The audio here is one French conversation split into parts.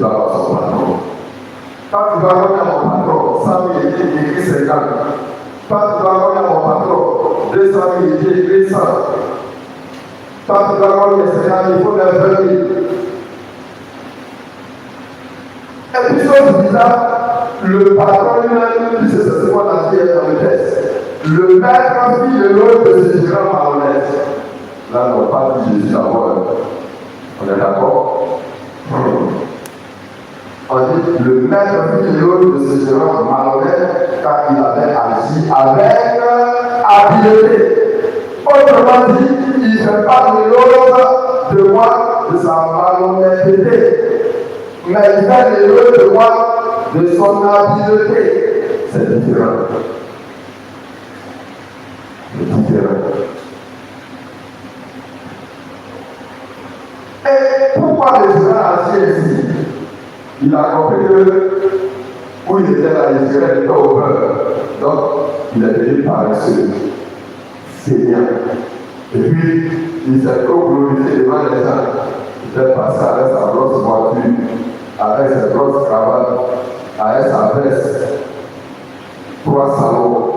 dois avoir son patron. Quand tu vas revenir à mon patron, 100 000 il écrit 50. Quand tu vas revenir à mon patron, 200 000 il écrit 100. Quand tu vas revenir à 50 000, il faut faire 20 000. Et puis, chose bizarre, le patron lui-même, c'est ce qu'on a dit dans le texte. Le maître fit de l'autre de ce gérant malhonnête. Là, on parle de Jésus d'abord. On est d'accord? On dit le maître fit de l'autre de ce gérant malhonnête car il avait agi avec habileté. Autrement dit, il ne fait pas de l'autre de moi de sa malhonnêteté. Mais il fait de l'autre de moi de son habileté. C'est différent. C'est différent. Et pourquoi le gérant a agi ainsi? Il a compris que où il était là, il était au peur. Donc, il est devenu paresseux. Seigneur. Et puis, il s'est glorifié devant les gens. Il est passé avec sa grosse voiture, avec ses grosses cravates, avec sa veste, 3 salons.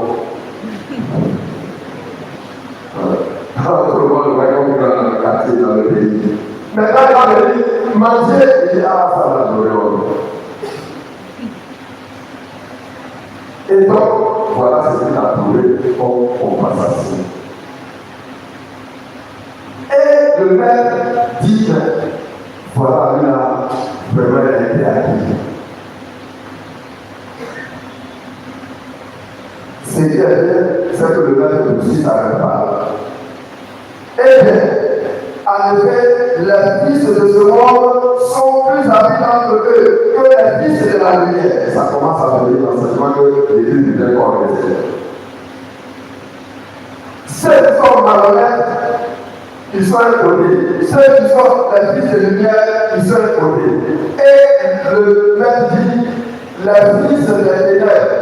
Tout le monde va comprendre dans le quartier, dans le pays. Mais quand il a dit manger, il dit ah, ça va durer. Et donc, voilà ce qu'il a trouvé comme compensation. Et le maître dit voilà, lui a vraiment été acquis. C'est que le maître aussi s'arrête pas. Eh bien, en effet, les fils de ce monde sont plus habitants que eux que les fils de la lumière. Ça commence à venir dans ce moment que l'Église est encore restée. Ceux qui sont malhonnêtes, ils sont un côté. Ceux qui sont les fils de lumière, ils sont un côté. Et le maître dit, les fils des ténèbres,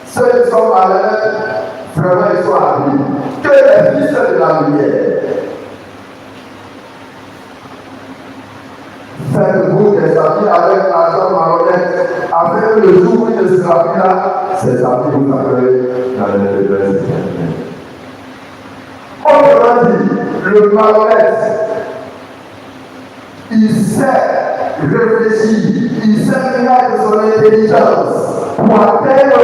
ceux qui sont malhonnêtes, vraiment ils sont habiles. Que les fils de la lumière. Faites-vous des habits avec l'argent malhonnête, afin que le jour où il ne sera plus là, ces habits vous appellent dans les ténèbres. Autrement dit, le malhonnête, il sait réfléchir, il sait mettre son intelligence pour atteindre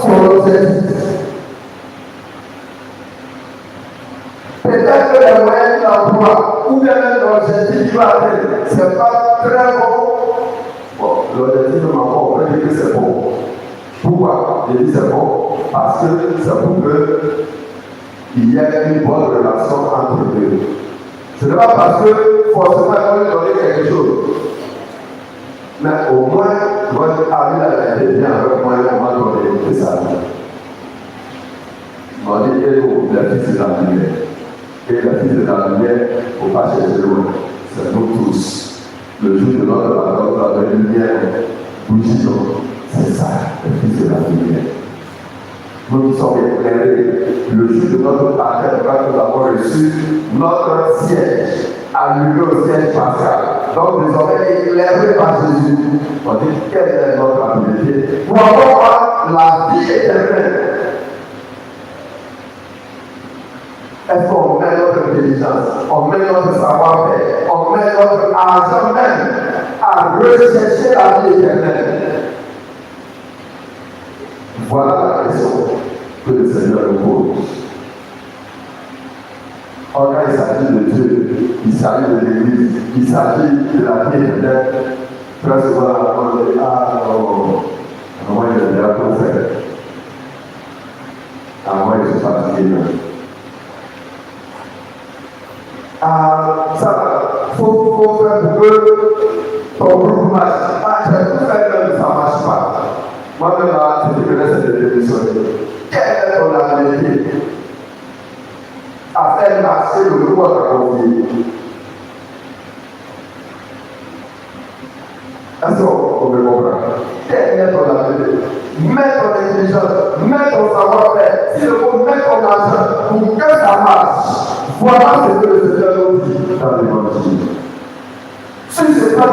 son objectif. Peut-être que les moyens qu'il emploie, ou bien même l'objectif qu'il va atteindre, ce n'est pas très bon. Bon, l'objectif de ma part, on peut dire que c'est bon. Pourquoi je dis c'est bon? Parce que c'est pour qu'il y ait une bonne relation entre eux. Ce n'est pas parce que forcément il va lui donner quelque chose. Mais au moins, votre ami a été bien avec moi, on m'a donné ça. On dit que nous, les fils de la lumière. Et les fils de la lumière, il ne faut pas chercher loin. C'est nous tous. Le jour de notre la lumière, bouillons. C'est ça, les fils de la lumière. Nous sommes éclairés. Le jour de notre appel, quand nous avons reçu notre siège, allumé au siège pascal. Donc, désormais éclairés par Jésus. On dit quelle est notre abilité pour avoir la vie éternelle. Est-ce qu'on met notre intelligence, on met notre savoir-faire, on met notre argent même à rechercher la vie éternelle? Voilà la question que le Seigneur nous pose. Or, quand il s'agit de Dieu, il s'agit de l'Église, il s'agit de la vie éternelle, très souvent, on dit ah non, moi il est déjà tout fait. Ah, moi je suis fatigué. Ça, il faut faire pour que ton groupe marche. Ah, j'ai tout fait, mais ça ne marche pas. Moi-même, là, je te connais cette définition. Quelle est ton habilité à faire marcher le groupe à ta confier? Est-ce qu'on me comprend? Quelle est ton habilité? Mets ton intelligence, mets ton savoir-faire, s'il faut mettre ton argent pour que ça marche. Voilà ce que le Seigneur nous dit dans l'Évangile. Si ce n'est pas